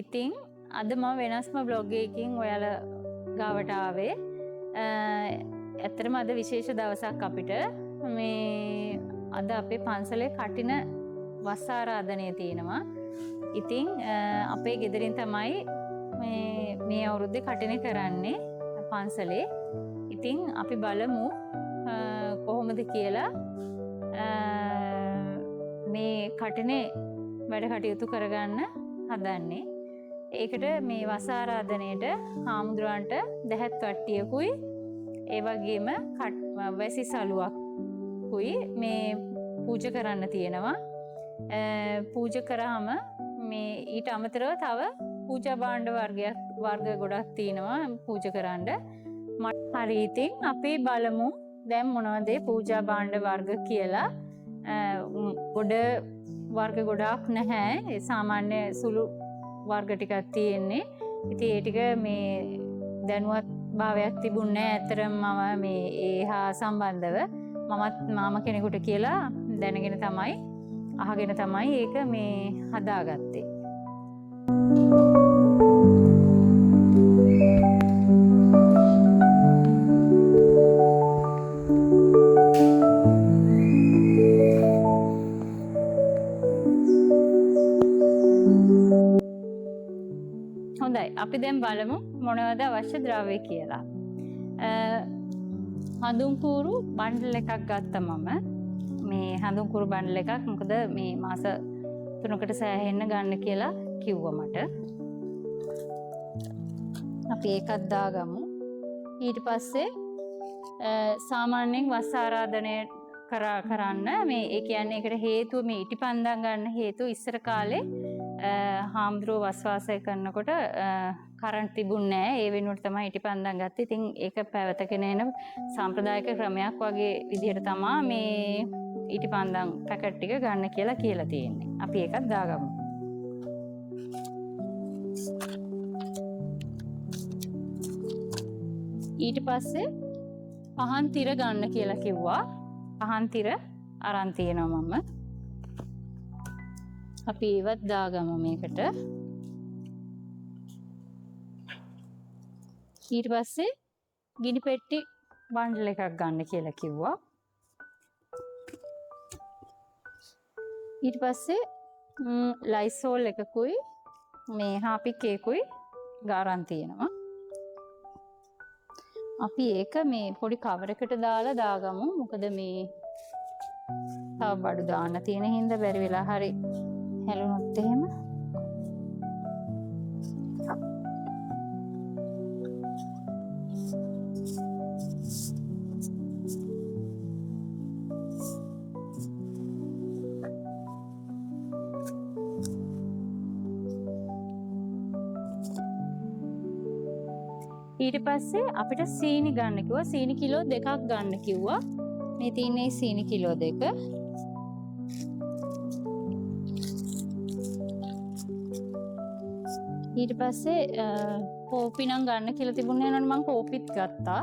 ඉතින් අද මම වෙනස්ම බ්ලොග් එකකින් ඔයාලා ගාවට ආවේ. ඇත්තටම අද විශේෂ දවසක් අපිට. මේ අද අපේ පන්සලේ කටින වස් ආරාධනය තියෙනවා. ඉතින් අපේ ගෙදරින් තමයි මේ අවුරුද්දේ කටිනේ කරන්නේ පන්සලේ. ඉතින් අපි බලමු කොහොමද කියලා මේ කටිනේ වැඩ කටයුතු කරගන්න හදන්නේ. ඒකට මේ වස් ආරාධනයේට හාමුදුරන්ට දැහැත් කට්ටියකුයි ඒ වගේම වැසි සලුවක්කුයි මේ පූජා කරන්න තියෙනවා. පූජා කරාම මේ ඊට අමතරව තව පූජා භාණ්ඩ වර්ග ගොඩක් තියෙනවා පූජා කරන්න. හරි ඉතින් අපි බලමු දැන් මොනවද පූජා භාණ්ඩ වර්ග කියලා. ගොඩ වර්ග ගොඩාක් නැහැ. ඒ සාමාන්‍ය සුළු වර්ග ටිකක් තියෙන්නේ. ඉතින් ඒ ටික මේ දැනුවත් භාවයක් තිබුණේ නැහැ. ඇත්තටම මම මේ ඒ හා සම්බන්ධව මාම කෙනෙකුට කියලා දැනගෙන තමයි අහගෙන තමයි ඒක මේ හදාගත්තේ. හොඳයි අපි දැන් බලමු මොනවද අවශ්‍ය ද්‍රව්‍ය කියලා. හඳුන් කූරු බණ්ඩල් එකක් ගත්තා මම. මේ හඳුන් කූරු බණ්ඩල් එකක් මොකද මේ මාස 3කට සෑහෙන්න ගන්න කියලා කිව්වා මට. අපි ඒකත් දාගමු. ඊට පස්සේ සාමාන්‍යයෙන් වස් ආරාධනය කරන්න මේ ඒ කියන්නේ ඒකට හේතුව මේ ඉටිපන්දම් ගන්න හේතුව ඉස්සර කාලේ හාමුදුරුවෝ වස් වාසය කරනකොට කරන්ට් තිබුණේ නැහැ. ඒ වෙනුවට තමයි ඉටිපන්දම් ගත්තේ. ඉතින් ඒක පැවතගෙන එන සාම්ප්‍රදායික ක්‍රමයක් වගේ විදිහට තමයි මේ ඉටිපන්දම් පැකට් ටික ගන්න කියලා තියෙන්නේ. අපි ඒකත් දාගමු. ඊට පස්සේ පහන් තිර ගන්න කියලා කිව්වා. පහන් තිර අරන් තියෙනවා මම. අපි ඒවත් දාගමු මේකට. ඊට පස්සේ ගිනි පෙට්ටි බණ්ඩල් එකක් ගන්න කියලා කිව්වා. ඊට පස්සේ ලයිසෝල් එකකුයි මේ හාපික් එකකුයි ගාරන් තියෙනවා. අපි ඒක මේ පොඩි කවර් එකට දාලා දාගමු. මොකද මේ තව බඩු දාන්න තියෙන හින්දා බැරි වෙලා හරි හැලුනොත් එහෙම. ඊට පස්සේ අපිට සීනි ගන්න කිව්වා. සීනි කිලෝ 2ක් ගන්න කිව්වා. මේ තියෙන්නේ සීනි කිලෝ 2. ඊට පස්සේ කෝපි නම් ගන්න කියලා තිබුණේ නේද මම කෝපිත් ගත්තා.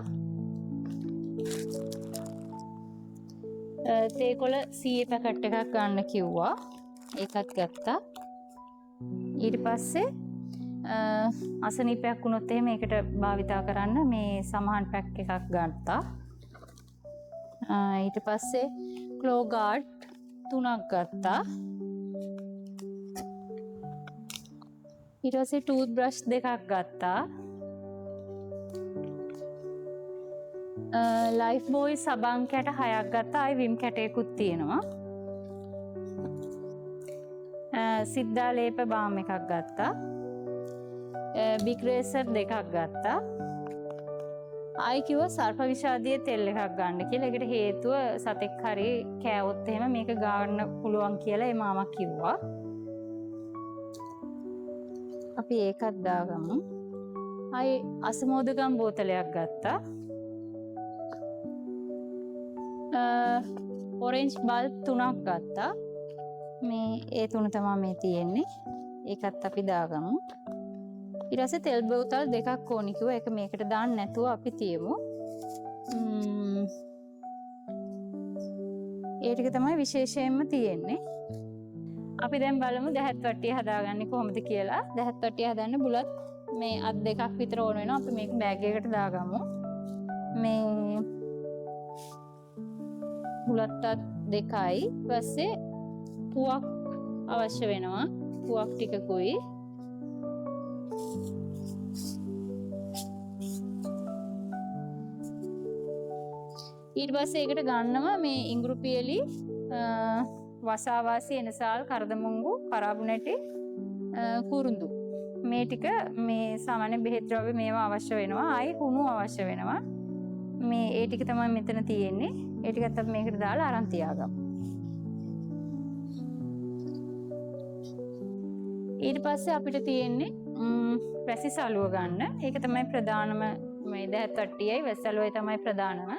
තේකොළ සීයේ පැකට් එකක් ගන්න කිව්වා. ඒකත් ගත්තා. ඊට පස්සේ අසනීපයක් වුණොත් එහෙම ඒකට භාවිතා කරන්න මේ සමහන් පැක් එකක් ගත්තා. ඊට පස්සේ ක්ලෝ ගාඩ් 3ක් ගත්තා. ඊට පස්සේ ටූත් බ්‍රෂ් 2ක් ගත්තා. ලයිෆ් බෝයි සබන් කැට 6ක් ගත්තා. ආයි විම් කැටයකුත් තියෙනවා. සිද්ධා ලේප බාම් එකක් ගත්තා. බිග් රේසර් 2ක් ගත්තා. ආයි කිව්වා සර්ප විෂාදියේ තෙල් එකක් ගන්න කියලා. ඒකට හේතුව සතෙක් හරි කෑවොත් එහෙම මේක ගන්න පුළුවන් කියලා ඒ මාමා කිව්වා. අපි ඒකත් දාගමු. ආයි අසමෝදගම් බෝතලයක් ගත්තා. ඔරෙන්ජ් බල්බ් 3ක් ගත්තා. මේ ඒ 3 තමයි මේ තියෙන්නේ. ඒකත් අපි දාගමු. ඊට පස්සේ තෙල් බෝතල් 2ක් ඕනි කිව්වා. ඒක මේකට දාන්න නැතුව අපි තියමු. ඒ ටික තමයි විශේෂයෙන්ම තියෙන්නේ. අපි දැන් බලමු දැහත් වට්ටිය හදාගන්නේ කොහොමද කියලා. දැහත් වට්ටිය හදන්න බුලත් මේ අත් දෙකක් විතර ඕන වෙනවා. අපි මේක බෑග් එකකට දාගමු. මේ බුලත් අත් දෙකයි ඊපස්සේ පුවක් අවශ්‍ය වෙනවා. පුවක් ටිකකුයි ඊට පස්සේ ඒකට ගන්නවා මේ ඉඟුරු පියලි වසාවාසි එනසාල් කරදමුංගු කරාබු නැටි කුරුඳු මේ ටික මේ සාමාන්‍ය බෙහෙත් ද්‍රව්‍ය මේවා අවශ්‍ය වෙනවා. ආයි හුණු අවශ්‍ය වෙනවා. මේ ඒ ටික තමයි මෙතන තියෙන්නේ. ඒ ටිකත් අපි මේකට දාලා අරන් තියාගමු. ඊට පස්සේ අපිට තියෙන්නේ වැසි සලුව ගන්න. ඒක තමයි ප්‍රධානම මේ දැහත් වට්ටියයි වැසි සලුවයි තමයි ප්‍රධානම.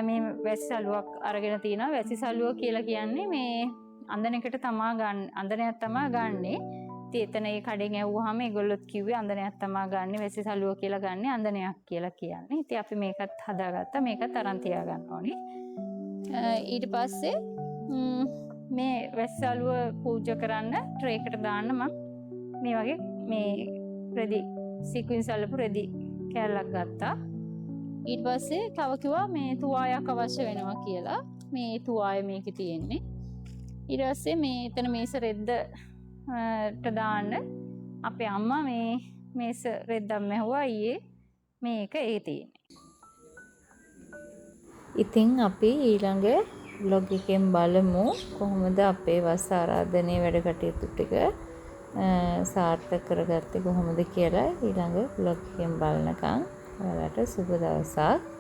මේ වැසි සලුවක් අරගෙන තිනවා. වැසි සලුව කියලා කියන්නේ මේ අන්දනයකට තමා ගන්න අන්දනයක් තමා ගන්නෙ. ඉතින් එතන ඒ කඩෙන් ඇව්වහම ඒගොල්ලොත් කිව්වේ අන්දනයක් තමා ගන්නෙ වැසි සලුව කියලා ගන්නෙ අන්දනයක් කියලා කියන්නේ. ඉතින් අපි මේකත් හදාගත්තා. මේකත් අරන් තියා ගන්න ඕනේ. ඊට පස්සේ මේ වැසි සලුව පූජා කරන්න ට්‍රේ එකට දාන්න මම මේ වගේ මේ රෙදි සීක්වෙන්ස් සලපු රෙදි කෑල්ලක් ගත්තා. ඊට පස්සේ තව කිව්වා මේ තුවායක් අවශ්‍ය වෙනවා කියලා. මේ තුවාය මේකේ තියෙන්නේ. ඊට පස්සේ මේ එතන මේස රෙද්දට දාන්න අපේ අම්මා මේ මේස රෙද්දක් මැහුවා ඊයේ. මේක ඒ තියෙන්නේ. ඉතින් අපි ඊළඟ vlog එකෙන් බලමු කොහොමද අපේ වස් ආරාධනයේ වැඩ කටයුතු ටික සාර්ථක කරගත්තේ කොහොමද කියලා. ඊළඟ vlog එකෙන් බලනකම් ඔයාලට සුබ දවසක්.